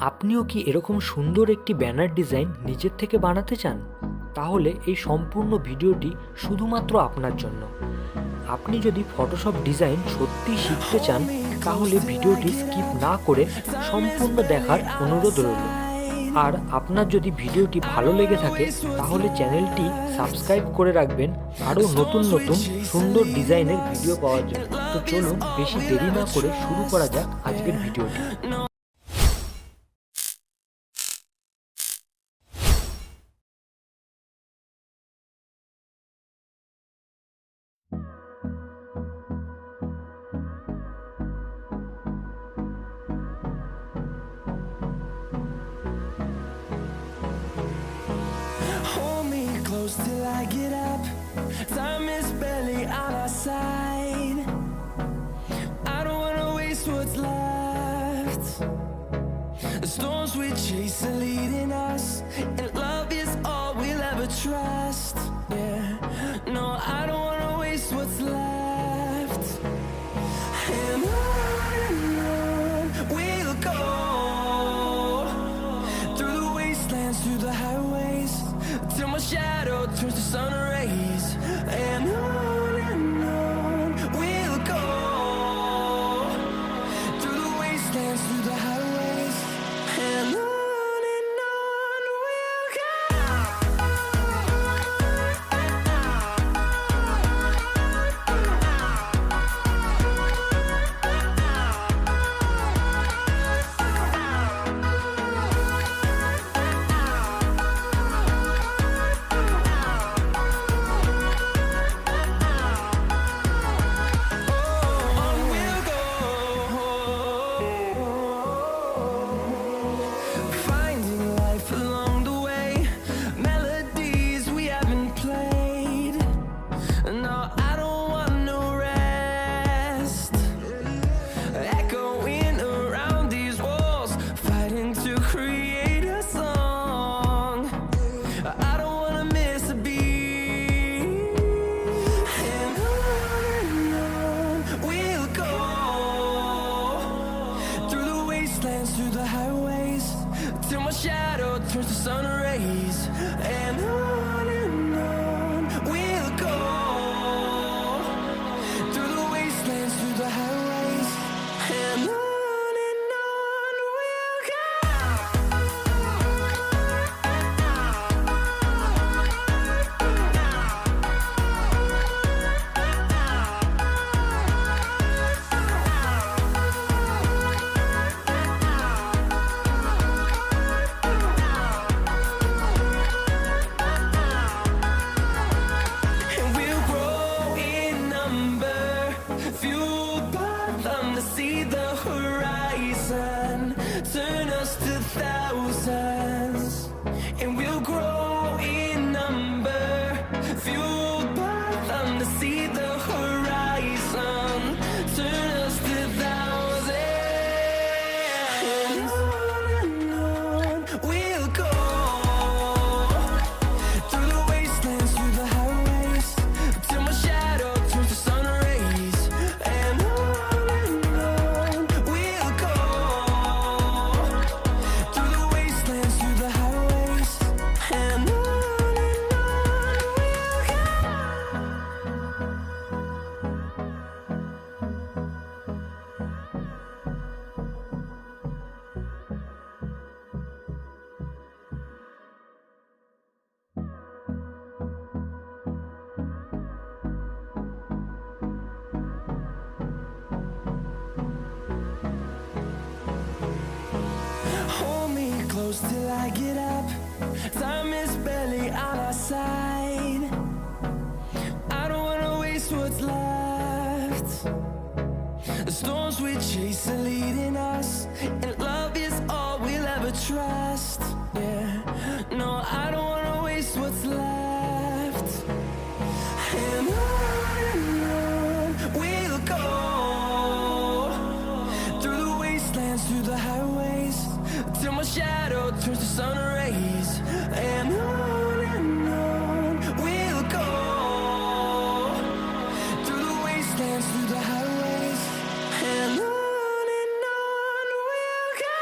আপনিও কি এরকম সুন্দর একটি ব্যানার ডিজাইন নিজের থেকে বানাতে চান? তাহলে এই সম্পূর্ণ ভিডিওটি শুধুমাত্র আপনার জন্য। আপনি যদি ফটোশপ ডিজাইন সত্যিই শিখতে চান তাহলে ভিডিওটি স্কিপ না করে সম্পূর্ণ দেখার অনুরোধ রইল। আর আপনার যদি ভিডিওটি ভালো লেগে থাকে তাহলে চ্যানেলটি সাবস্ক্রাইব করে রাখবেন আরও নতুন নতুন সুন্দর ডিজাইনের ভিডিও পাওয়ার জন্য। তো চলুন বেশি দেরি না করে শুরু করা যাক আজকের ভিডিওটি। Close till I get up. Time is barely on our side. I don't wanna waste what's left. The storms we chase are leading us, and love is all we'll ever trust. Yeah, no, I don't wanna waste what's left. And on we'll go, through the wastelands, through the highways, till my shadow turns to sun rays. And on we'll go, through the wastelands, through the highways. And on we'll go. Through the highways, till my shadow turns to sun rays. And on we'll go, through the wastelands, through the highways. And on we'll go. Turn us to thousands, and we'll grow in number, fueled by them to see the horizon. Turn us to thousands, and on we'll go, through the wastelands, through the highways, till my shadow turns to sun rays. And on we'll go, through the wastelands, through the highways. And on we'll go. Hold me close till I get up. Time is barely on our side. I don't wanna waste what's left. The storms we chase are leading us, and love is all we'll ever trust. Yeah, no, I don't wanna waste what's left. And on we'll go, through the wastelands, through the highways, till my shadow turns to sun rays. And on we'll go, through the wastelands, through the highways. And on we'll go.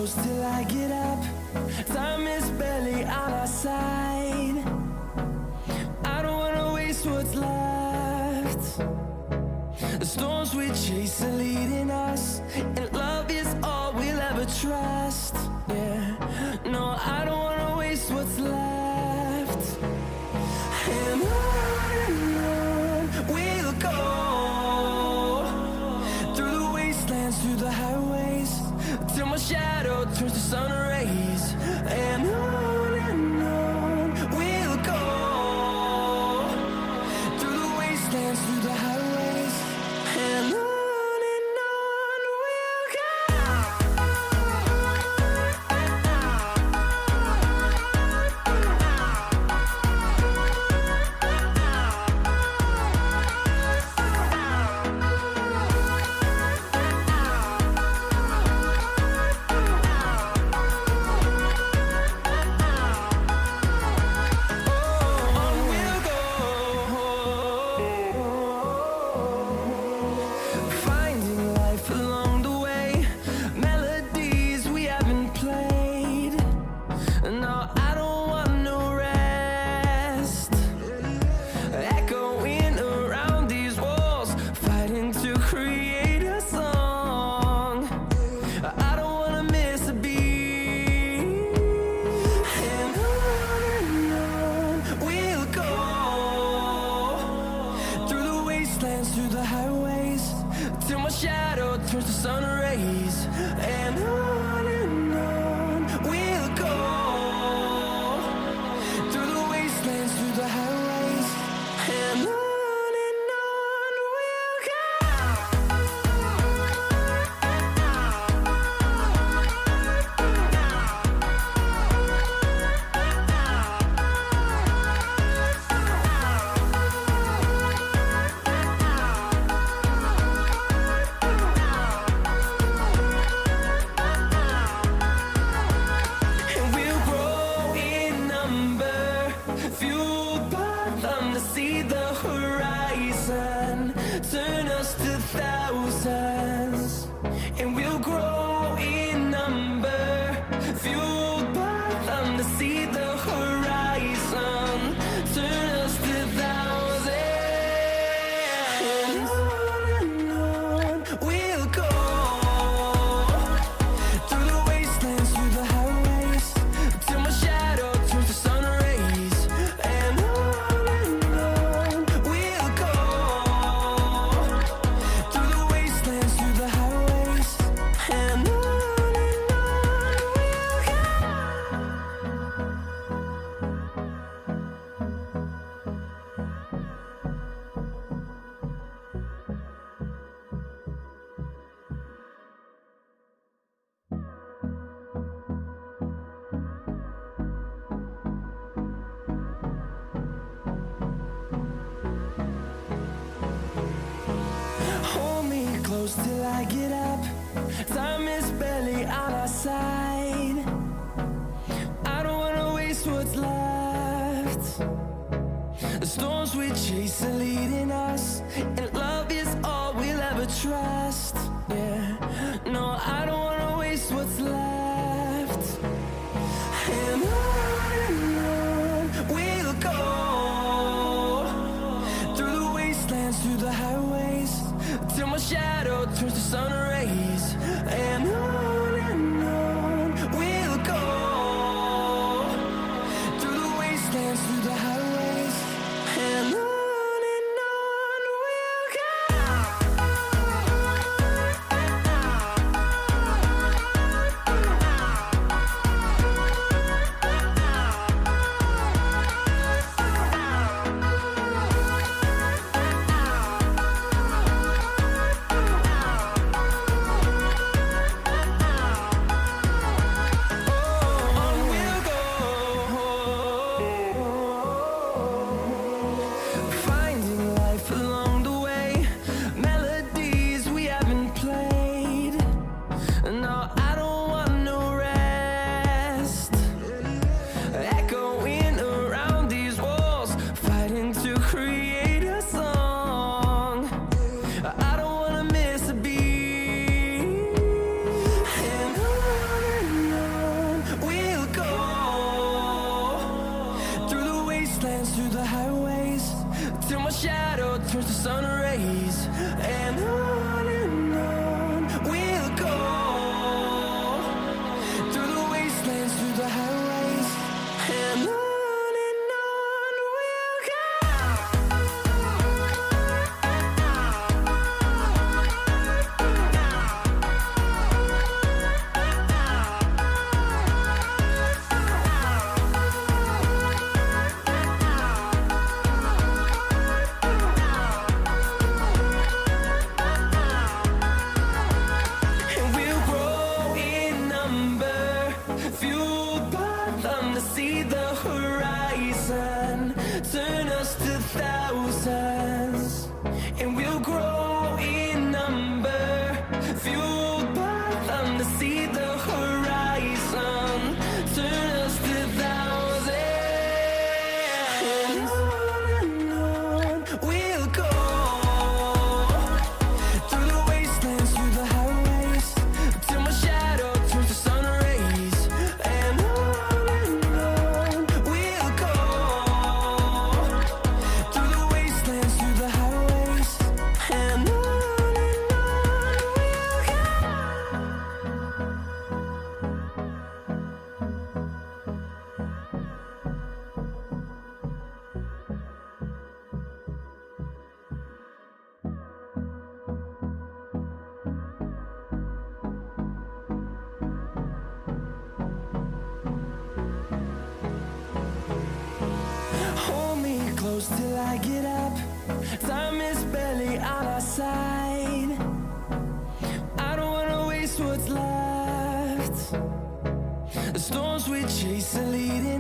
close till I get up. Time is barely on our side. I don't wanna waste what's left. The storms we chase are leading us, and love is all we'll ever trust. Yeah, no, I don't wanna waste what's left. And on we'll go, through the wastelands, through the highways, till my shadow turns to sun rays. And on we'll go, through the wastelands, through the highways, and on we'll go. Through the highways, till my shadow turns to sun rays. And on we'll go, through the wastelands, through the highways, and on we'll go. Fueled by them to see the horizon, turn us to thousands, and we'll grow in number. Fueled by them to see the horizon, turn us to thousands. And on we'll go, through the wastelands, through the highways, till my shadow turns to sun rays. And on we'll go, through the wastelands, through the highways, and on we'll go. Hold me close till I get up. Time is barely on our side. I don't wanna waste what's left. The storms we chase are leading us, and love is all we'll ever trust. Yeah, no, I don't wanna waste what's left. And on we'll go, through the wastelands, through the highways, till my shadow turns to sun rays. And on we'll go, through the wastelands, through the highways, and on we'll go. turns to sun rays, and on we'll go through the wastelands, through the highways, and on we'll go. And we'll grow in number, fueled by them to see the horizon, turn us to thousands. And we'll grow in number, fueled by them to see the horizon, turn us to thousands. And on we'll go through the wastelands, through the highways, till my shadow turns to sun rays, and on we'll go through the wastelands, through the highways, and on we'll go. Hold me close till I get up. Time is barely on our side. I don't wanna waste what's left. The storms we chase are leading